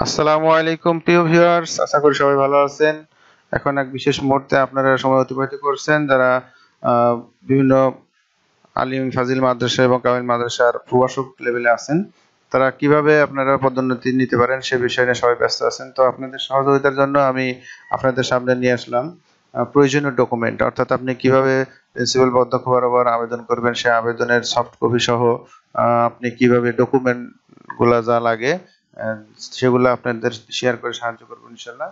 আসসালামু আলাইকুম প্রিয় ভিউয়ার্স, আশা করি সবাই ভালো আছেন। এখন এক বিশেষ মুহূর্তে আপনারা সময় অতিবাহিত করছেন যারা বিভিন্ন আলিম ফাজিল মাদ্রাসা এবং কামিল মাদ্রাসার প্রভাষক লেভেলে আছেন। তারা কিভাবে আপনারা পদোন্নতি নিতে পারেন সে বিষয় নিয়ে সবাই ব্যস্ত আছেন। তো আপনাদের সহযোগিতার জন্য আমি আপনাদের সামনে নিয়ে আসলাম প্রয়োজনীয় ডকুমেন্ট, অর্থাৎ আপনি কিভাবে প্রিন্সিপাল বা অধ্যক্ষ বরাবর আবেদন করবেন, সে আবেদনের সফট কপি সহ আপনি কিভাবে ডকুমেন্ট গুলা যা লাগে সেগুলো আপনাদের শেয়ার করে সাহায্য করবো ইনশাল্লাহ।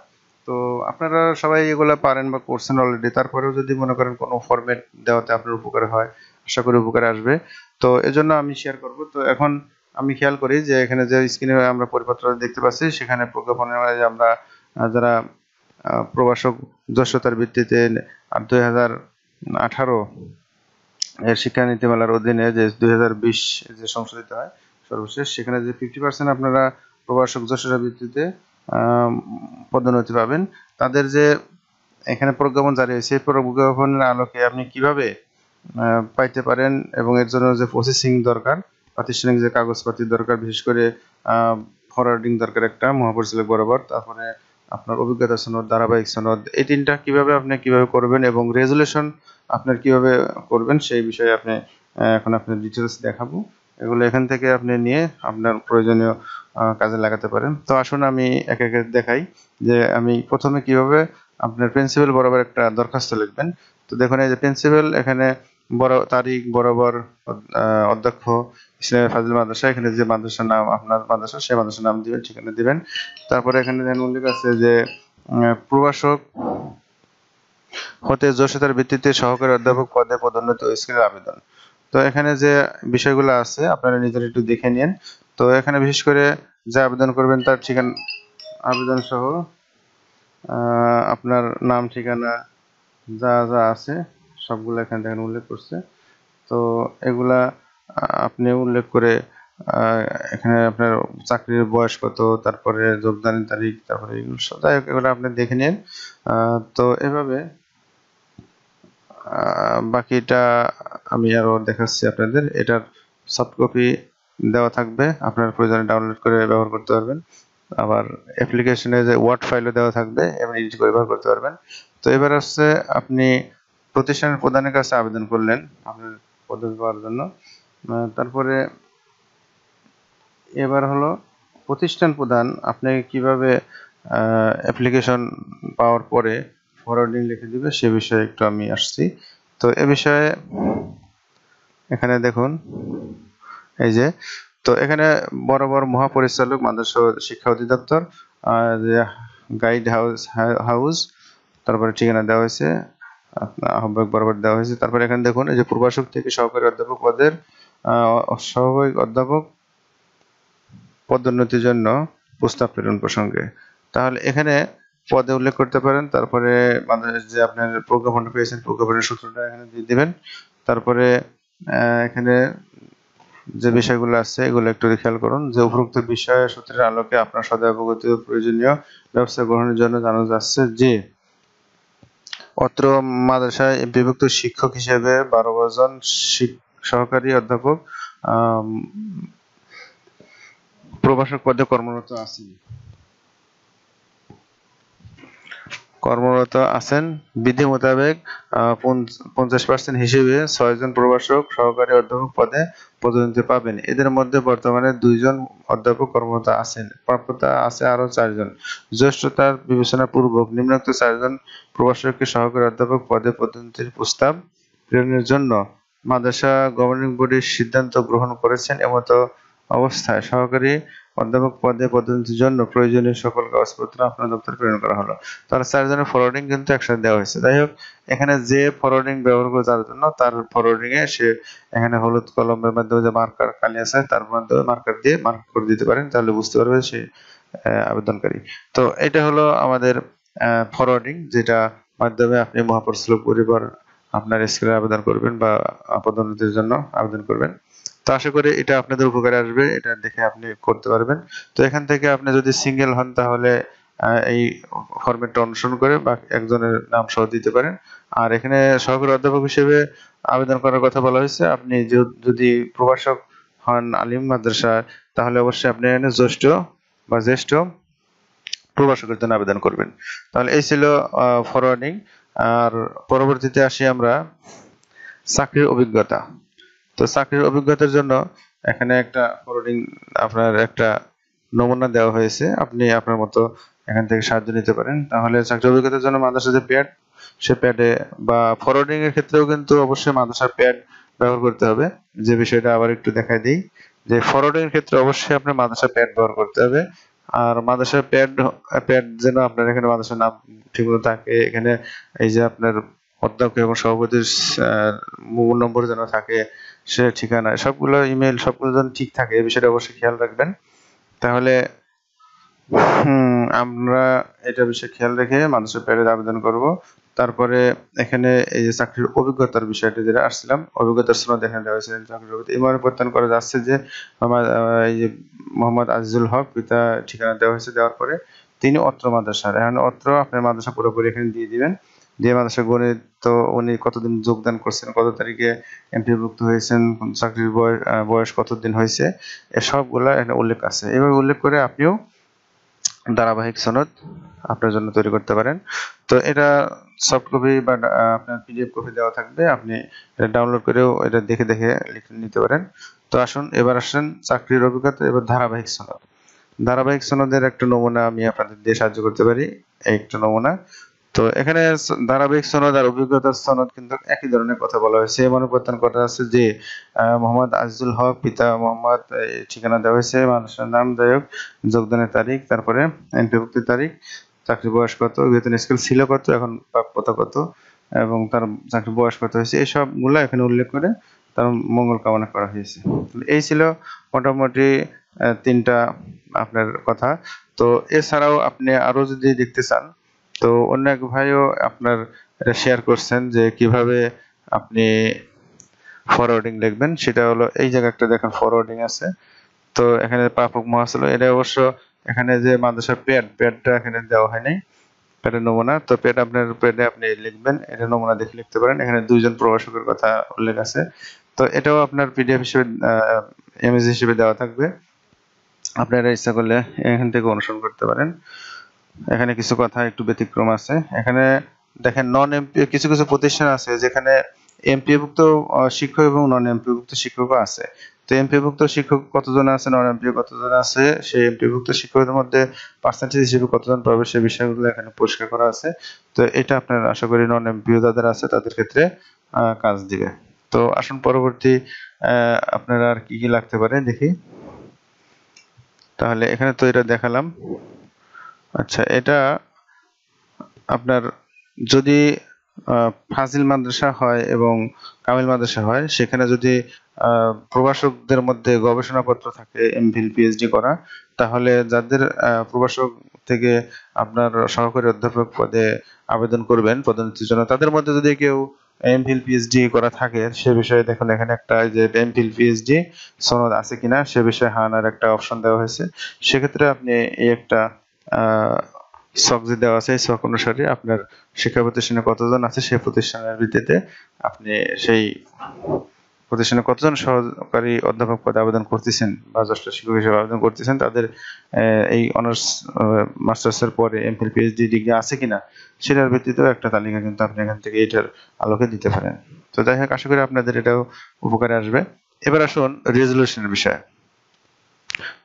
তো আপনারা সবাই এগুলা পারেন বা করছেন অলরেডি, তারপরেও যদি মনে করেন কোনো ফরম্যাট দেওয়াতে আপনার উপকার হয়, আশা করি উপকারে আসবে। তো এজন্য আমি শেয়ার করব। তো এখন আমি খেয়াল করি যে এখানে যে স্ক্রিনে আমরা পরিপত্র দেখতে পাচ্ছি, সেখানে প্রজ্ঞাপনের মাঝে আমরা যারা প্রভাষক দক্ষতার ভিত্তিতে 2018 এর শিক্ষানীতিমালার অধীনে যে 2020 যে সংশোধিত হয় সর্বশেষ, সেখানে যে 50% আপনারা প্রভাষক দক্ষতার ভিত্তিতে পদোন্নতি পাবেন, তাদের যে এখানে প্রজ্ঞাপন জারি হয়েছে, এই প্রজ্ঞাপনের আলোকে আপনি কিভাবে পাইতে পারেন এবং এর জন্য যে প্রসেসিং দরকার, প্রাতিষ্ঠানিক যে কাগজপাতি দরকার, বিশেষ করে ফরওয়ার্ডিং দরকার একটা মহাপরিচালক বরাবর, তারপরে আপনার অভিজ্ঞতা সনদ, ধারাবাহিক সনদ, এই তিনটা কিভাবে করবেন এবং রেজুলেশন আপনার কিভাবে করবেন সেই বিষয়ে আপনি এখন আপনার ডিটেলস দেখাবো। এগুলো এখান থেকে আপনি নিয়ে আপনার প্রয়োজনীয় কাজে লাগাতে পারেন। তো আসুন আমি একে একে দেখাই যে আমি প্রথমে কিভাবে আপনার প্রিন্সিপাল বরাবর একটা দরখাস্ত লিখবেন। তো দেখুন, এই যে প্রিন্সিপাল, এখানে বড় তারিখ বরাবর অধ্যক্ষ ইসলামী ফাজিল মাদ্রাসা, এখানে যে মাদ্রাসার নাম আপনার মাদ্রাসা, সেই মাদ্রাসার নাম দিবেন, ঠিকানা দিবেন। তারপরে এখানে দেখেন উল্লেখ আছে যে প্রভাষক হতে যোগ্যতার ভিত্তিতে সহকারী অধ্যাপক পদে পদোন্নতি ও স্কেলের আবেদন। তো এখানে যে বিষয়গুলো আছে আপনারা নিজেরা একটু দেখে নিন। তো এখানে বিশেষ করে যে আবেদন করবেন তার ঠিকানা, আবেদন সহ আপনার নাম ঠিকানা যা যা আছে সবগুলো এখানে দেখেন উল্লেখ করছে। তো এগুলা আপনি উল্লেখ করে এখানে আপনার চাকরির বয়স কত, তারপরে যোগদানের তারিখ, তারপরে এগুলো আপনি দেখে নিন। তো এভাবে বাকিটা আমি আরো দেখাচ্ছি আপনাদের। এটার সফট কপি দেওয়া থাকবে, আপনার প্রয়োজনে ডাউনলোড করে ব্যবহার করতে পারবেন। আবার অ্যাপ্লিকেশনে যে ওয়ার্ড ফাইলও দেওয়া থাকবে, এবং এডিট করে ব্যবহার করতে পারবেন। তো এবার হচ্ছে আপনি প্রতিষ্ঠানের প্রধানের কাছে আবেদন করলেন আপনার পদবি পাওয়ার জন্য। তারপরে এবার হলো প্রতিষ্ঠান প্রধান আপনাকে কিভাবে অ্যাপ্লিকেশন পাওয়ার পরে ফরওয়ার্ডিং লিখে দিবে সে বিষয়ে একটু আমি আসছি। তো এ বিষয়ে এখানে দেখুন, এই যে, তো এখানে বরাবর মহাপরিচালক মাদ্রাসা শিক্ষা অধিদপ্তর যে গাইড হাউস, তারপরে ঠিকানা দেওয়া হয়েছে, আপনার আহ্বায়ক বরাবর দেওয়া হয়েছে। তারপরে এখানে দেখুন, এই যে প্রভাষক থেকে সহকারী অধ্যাপক পদের সহকারী অধ্যাপক পদোন্নতির জন্য প্রস্তাব প্রেরণ প্রসঙ্গে। তাহলে এখানে পদে উল্লেখ করতে পারেন। তারপরে বাংলাদেশ যে আপনার প্রজ্ঞাপনটা পেয়েছেন, প্রজ্ঞাপনের সূত্রটা এখানে দিয়ে দিবেন। তারপরে এখানে যে বিষয়গুলো আছে এগুলো একটু খেয়াল করুন যে উপরোক্ত বিষয় সূত্রের আলোকে আপনার সদয় অবগতি ও প্রয়োজনীয় ব্যবস্থা গ্রহণের জন্য জানানো যাচ্ছে যে অত্র মাদ্রাসায় বিভক্ত শিক্ষক হিসেবে 12 জন সহকারী অধ্যাপক প্রভাষক পদে কর্মরত আছেন। বিধি মোতাবেক 50% হিসেবে 6 জন প্রভাষক সহকারী অধ্যাপক পদে পদোন্নতি পাবেন। এদের মধ্যে বর্তমানে 2 জন অধ্যাপক কর্মরত আছেন, প্রাপ্যতা আছে আরো 4 জন। জ্যেষ্ঠতার বিবেচনা পূর্বক নিম্নোক্ত 4 জন প্রভাষককে সহকারী অধ্যাপক পদে পদোন্নতির প্রস্তাব প্রেরণের জন্য মাদ্রাসা গভর্নিং বডির সিদ্ধান্ত গ্রহণ করেছেন। এমতো অবস্থায় সহকারী অধ্যাপক পদে পদোন্নতির জন্য প্রয়োজনীয় সকল কাগজপত্র আপনার দপ্তরে প্রেরণ করা হলো। তাহলে 4 জনের ফরওয়ার্ডিং কিন্তু একসাথে দেওয়া হয়েছে। যাই হোক, এখানে যে ফরওয়ার্ডিং ব্যবহার করে যার জন্য তার ফরওয়ার্ডিং এ সে এখানে হলুদ কলমের মাধ্যমে যে মার্কার কালি আছে তার মাধ্যমে মার্কার দিয়ে মার্ক করে দিতে পারেন, তাহলে বুঝতে পারবে সে আবেদনকারী। তো এটা হলো আমাদের ফরওয়ার্ডিং, যেটা মাধ্যমে আপনি মহাপরিচালক পরিবার আপনার স্কুলে আবেদন করবেন বা পদোন্নতির জন্য আবেদন করবেন। তো আশা করি এটা আপনাদের উপকারে আসবে, এটা দেখে আপনি করতে পারবেন। তো এখান থেকে আপনি যদি সিঙ্গেল হন তাহলে এই ফরম্যাটটা অনুসরণ করে বা একজনের নাম সহ দিতে পারেন। আর এখানে সহকারী অধ্যাপক হিসেবে আবেদন করার কথা বলা হয়েছে। আপনি যদি প্রভাষক হন আলিম মাদ্রাসা, তাহলে অবশ্যই আপনি এখানে জ্যেষ্ঠ প্রভাষকের জন্য আবেদন করবেন। তাহলে এই ছিল ফরওয়ার্ডিং। আর পরবর্তীতে আসি আমরা চাকরির অভিজ্ঞতা। তো চাকরির অভিজ্ঞতার জন্য এখানে একটা ফরওয়ার্ডিং আপনার একটা নমুনা দেওয়া হয়েছে, আপনি আপনার মতো এখান থেকে সাহায্য নিতে পারেন। তাহলে চাকরির অভিজ্ঞতার জন্য মাদ্রাসার যে প্যাড, সে প্যাডে বা ফরওয়ার্ডিং এর ক্ষেত্রেও কিন্তু অবশ্যই মাদ্রাসার প্যাড ব্যবহার করতে হবে। যে বিষয়টা আবার একটু দেখাই দিই, যে ফরওয়ার্ডিং এর ক্ষেত্রে অবশ্যই আপনার মাদ্রাসার প্যাড ব্যবহার করতে হবে। আর মাদ্রাসার প্যাড যেন আপনার এখানে মাদ্রাসার নাম ঠিকমতো থাকে, এখানে এই যে আপনার অধ্যক্ষ এবং সভাপতির মোবাইল নম্বর যেন থাকে, সে ঠিকানা, সবগুলো ইমেল সবগুলো যেন ঠিক থাকে, এই বিষয়টা অবশ্যই খেয়াল রাখবেন। তাহলে আমরা এটা বিষয়ে খেয়াল রেখে মাদ্রাসা প্যাডে আবেদন করব। তারপরে এখানে এই যে চাকরির অভিজ্ঞতার বিষয়টা যেটা আসছিলাম, অভিজ্ঞতার সনদ এখানে দেওয়া হয়েছে। চাকরির অভিজ্ঞতা এমন প্রত্যয়ন করা যাচ্ছে যে এই যে মোহাম্মদ আজিজুল হক, পিতা ঠিকানা দেওয়া হয়েছে। দেওয়ার পরে তিনি অত্র মাদ্রাসার, এখন অত্র আপনার মাদ্রাসা পুরোপুরি এখানে দিয়ে দিবেন। যে মাদ্রাসা গণিত উনি কতদিন যোগদান করছেন, কত তারিখে এমপিভুক্ত হয়েছেন, চাকরির বয়স কতদিন হয়েছে, সবগুলা এখানে উল্লেখ আছে। এভাবে উল্লেখ করে আপনিও ধারাবাহিক সনদ আপনার জন্য তৈরি করতে পারেন। তো এটা সফট কপি বা আপনার পিডিএফ কপি দেওয়া থাকবে, আপনি এটা ডাউনলোড করেও এটা দেখে দেখে লিখে নিতে পারেন। তো এবার আসেন চাকরির অভিজ্ঞতা, এবার ধারাবাহিক সনদ। ধারাবাহিক সনদের একটা নমুনা আমি আপনাদের দিয়ে সাহায্য করতে পারি, এই একটা নমুনা। তো এখানে ধারাবাহিক সনদ আর অভিজ্ঞতার সনদ কিন্তু একই ধরনের কথা বলা হয়েছে। এমন প্রত্যয়ন করা আছে যে মোহাম্মদ আজিজুল হক, পিতা মোহাম্মদ, ঠিকানা দেওয়া হয়েছে, মানুষের নাম, দায়ক, যোগদানের তারিখ, তারপরে এমপিভুক্তির তারিখ, চাকরি বয়স কত, বেতন স্কেল ছিল কত, এখন প্রাপ্যতা কত, এবং তার চাকরি বয়স কত হয়েছে, এই সবগুলো এখানে উল্লেখ করে তার মঙ্গল কামনা করা হয়েছে। এই ছিল মোটামুটি তিনটা আপনার কথা। তো এছাড়াও আপনি আরো যদি দেখতে চান, তো অন্য এক ভাইও আপনার এটা শেয়ার করছেন যে কিভাবে আপনি ফরওয়ার্ডিং লিখবেন। সেটা হলো এই জায়গায় একটা দেখেন ফরওয়ার্ডিং আছে। তো এখানে প্রাপক মহাশয়, এটা অবশ্য এখানে যে মাদ্রাসার প্যাডটা এখানে দেওয়া হয় নাই, প্যাডের নমুনা। তো আপনার প্যাডে আপনি লিখবেন, এটা নমুনা দেখে লিখতে পারেন। এখানে দুইজন প্রভাষকের কথা উল্লেখ আছে। তো এটাও আপনার পিডিএফ হিসেবে ইমেজ হিসেবে দেওয়া থাকবে, আপনারা ইচ্ছা করলে এখান থেকে অনুসরণ করতে পারেন। এখানে কিছু কথা একটু ব্যতিক্রম আছে। এখানে দেখেন নন এমপি কিছু কিছু প্রতিষ্ঠান আছে যেখানে এমপিভুক্ত শিক্ষক এবং নন এমপিভুক্ত শিক্ষকও আছে। তো এমপিভুক্ত শিক্ষক কতজন আছে, নন এমপি কতজন আছে, সেই এমপিভুক্ত শিক্ষকদের মধ্যে পার্সেন্টেজ হিসেবে কতজন পাবে, সেই বিষয়গুলো এখানে পরিষ্কার করা আছে। তো এটা আপনার আশা করি নন এমপিও যাদের আছে তাদের ক্ষেত্রে কাজ দিবে। তো আসুন পরবর্তী আপনারা আর কি কি লাগতে পারে দেখি। তাহলে এখানে তো এটা দেখালাম। আচ্ছা, এটা আপনার যদি ফাজিল মাদ্রাসা হয় এবং কামিল মাদ্রাসা হয়, সেখানে যদি প্রভাষকদের মধ্যে গবেষণাপত্র থাকে এমফিল পিএইচডি করা, তাহলে যাদের প্রভাষক থেকে আপনার সহকারী অধ্যাপক পদে আবেদন করবেন পদোন্নতির জন্য, তাদের মধ্যে যদি কেউ এমফিল পিএইচডি করা থাকে, সে বিষয়ে দেখুন এখানে একটা যে এমফিল পিএইচডি সনদ আছে কিনা সে বিষয়ে হানার একটা অপশন দেওয়া হয়েছে। সেক্ষেত্রে আপনি এই একটা ছক যে দেওয়া আছে, এই ছক অনুসারে আপনার শিক্ষা প্রতিষ্ঠানে কতজন আছে সেই প্রতিষ্ঠানের ভিত্তিতে আপনি সেই প্রতিষ্ঠানে কতজন সহকারী অধ্যাপক পদে আবেদন করতেছেন বা জ্যেষ্ঠ শিক্ষক হিসেবে আবেদন করতেছেন, তাদের এই অনার্স মাস্টার্সের পরে এমফিল পিএইচডি ডিগ্রি আছে কিনা সেটার ভিত্তিতেও একটা তালিকা কিন্তু আপনি এখান থেকে এটার আলোকে দিতে পারেন। তো যাই হোক, আশা করি আপনাদের এটাও উপকারে আসবে। এবার আসুন রেজুলেশনের বিষয়ে।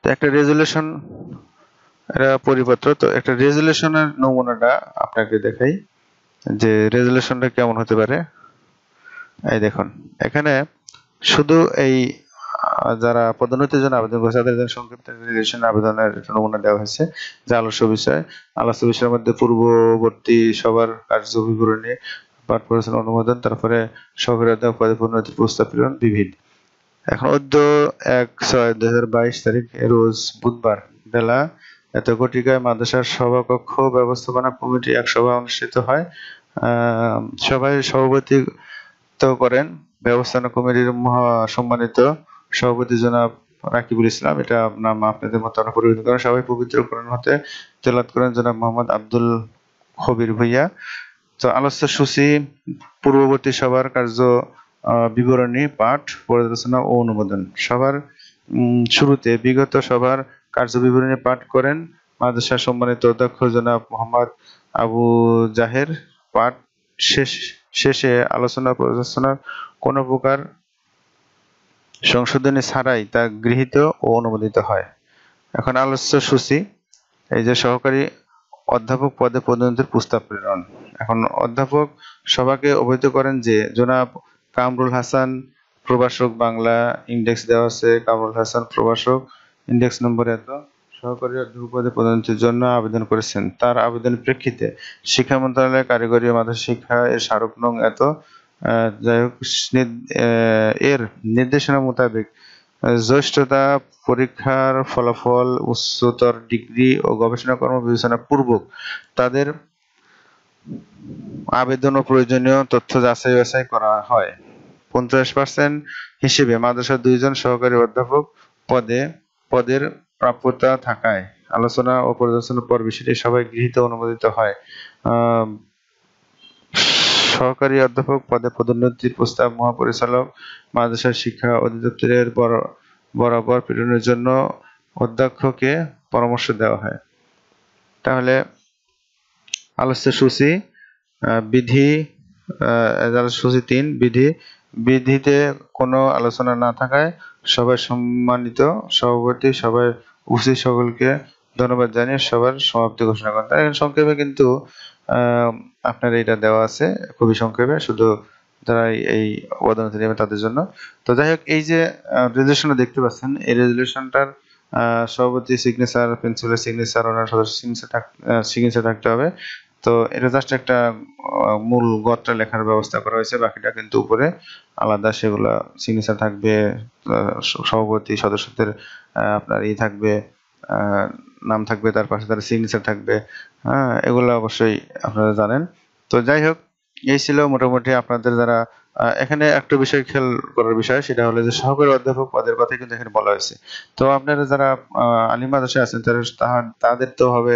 তো একটা রেজুলেশন, এটা পরিপত্র। তো একটা রেজুলেশনের নমুনাটা আপনাকে দেখাই যে রেজুলেশনটা কেমন হতে পারে। এই দেখুন, এখানে শুধু এই যারা পদোন্নতির জন্য আবেদন করেছে তাদের জন্য সংক্ষিপ্ত রেজুলেশন আবেদনের নমুনা দেওয়া হয়েছে। যে আলোচ্য বিষয়ের মধ্যে পূর্ববর্তী সবার কার্য বিবরণী, পাঠ পরিচালনা অনুমোদন, তারপরে সহকারী অধ্যাপক পদে পদোন্নতির প্রস্তাব প্রেরণ বিবিধ। এখন ১/১/২০২২ তারিখ রোজ বুধবার বেলা এত ঘটিকায় মাদ্রাসার সভাকক্ষ ব্যবস্থাপনা কমিটি এক সভা অনুষ্ঠিত হয়। সভায় সভাপতিত্ব করেন ব্যবস্থাপনা কমিটির সম্মানিত সভাপতি জনাব রাকিবুল ইসলাম। এটা নাম আপনাদের মতো পরিবর্তন করেন। সবাই পবিত্র কোরআন হতে তেলাওয়াত করেন জনাব মোহাম্মদ আব্দুল খবির ভুইয়া। তো আলোচ্য সূচি, পূর্ববর্তী সভার কার্য বিবরণী পাঠ, পর্যালোচনা ও অনুমোদন। সবার শুরুতে বিগত সভার কার্য বিবরণী পাঠ করেন মাদ্রাসার সম্মানিত অধ্যক্ষ জনাব মোহাম্মদ আবু জাহের পাঠ শেষে আলোচনা পর্যালোচনার কোনো প্রকার সংশোধনী ছাড়াই তা গৃহীত ও অনুমোদিত হয়। এখন আলোচ্য সূচি, এই যে সহকারী অধ্যাপক পদে পদোন্নতির প্রস্তাব প্রেরণ। এখন অধ্যাপক সভাকে অবহিত করেন যে জনাব কামরুল হাসান, প্রভাষক বাংলা, ইন্ডেক্স দেওয়া আছে, কামরুল হাসান প্রভাষক, ইন্ডেক্স নম্বর এত, সহকারী অধ্যাপক পদে পদোন্নতির জন্য আবেদন করেছেন। তার আবেদনের প্রেক্ষিতে শিক্ষা মন্ত্রণালয় কারিগরি ও মাদ্রাসা শিক্ষা এর স্মারক নং এত যাই হোক এর নির্দেশনা মোতাবেক জ্যেষ্ঠতা পরীক্ষার ফলাফল, উচ্চতর ডিগ্রি ও গবেষণা কর্ম বিবেচনা পূর্বক তাদের আবেদন ও প্রয়োজনীয় তথ্য যাচাই বাছাই করা হয়। 50% হিসেবে মাদ্রাসার 2 জন সহকারী অধ্যাপক পদের প্রাপ্যতা থাকায় আলোচনা ও পর্যালোচনার পর বিষয়টি সবাই গৃহীত অনুমোদিত হয়। সহকারী অধ্যাপক পদে পদোন্নতির প্রস্তাব মহাপরিচালক মাদ্রাসা শিক্ষা অধিদপ্তরের বরাবর প্রেরণের জন্য অধ্যক্ষকে পরামর্শ দেওয়া হয়। তাহলে আলোচ্য সূচি, বিধি, সূচি 3 বিধিতে কোনো আলোচনা না থাকায় সবাই সম্মানিত সভাপতি সবাই উপস্থিত সকলকে ধন্যবাদ জানিয়ে সবার সমাপ্তি ঘোষণা করেন। তাই সংক্ষেপে কিন্তু আপনার এটা দেওয়া আছে, খুবই সংক্ষেপে, শুধু যারা এই পদোন্নতি নেবে তাদের জন্য। তো যাই হোক, এই যে রেজুলেশনটা দেখতে পাচ্ছেন, এই রেজুলেশনটার সভাপতি সিগনেচার, প্রিন্সিপালের সিগনেচার, ওনার সদস্য সিগনেচার থাকতে হবে। তো এটা জাস্ট একটা মূল গত্রা লেখার ব্যবস্থা করা হয়েছে, বাকিটা কিন্তু উপরে আলাদা সেগুলা সিগনেচার থাকবে, সভাপতি সদস্যদের আপনার থাকবে, নাম থাকবে, তার পাশে তার সিগনেচার থাকবে। এগুলো অবশ্যই আপনারা জানেন। তো যাই হোক, এই ছিল মোটামুটি আপনাদের যারা এখানে একটা বিষয় খেয়াল করার বিষয়, সেটা হলো যে সহকারী অধ্যাপক পদের কথা কিন্তু এখানে বলা হয়েছে। তো আপনারা যারা আলিম মাদ্রাসায় আছেন তাদের তো হবে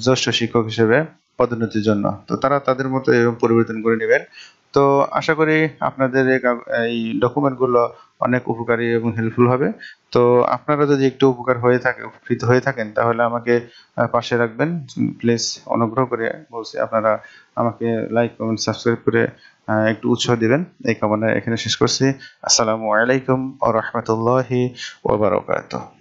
জ্যেষ্ঠ শিক্ষক হিসেবে পদোন্নতির জন্য, তো তারা তাদের মতো এরকম পরিবর্তন করে নেবেন। তো আশা করি আপনাদের এই ডকুমেন্টগুলো অনেক উপকারী এবং হেল্পফুল হবে। তো আপনারা যদি একটু উপকৃত হয়ে থাকেন তাহলে আমাকে পাশে রাখবেন প্লিজ, অনুগ্রহ করে বলছি। আপনারা আমাকে লাইক, কমেন্ট, সাবস্ক্রাইব করে একটু উৎসাহ দিবেন, এই কামনা এখানে শেষ করছি। আসসালামু আলাইকুম ওয়া রাহমাতুল্লাহি ওয়া বারাকাতুহু।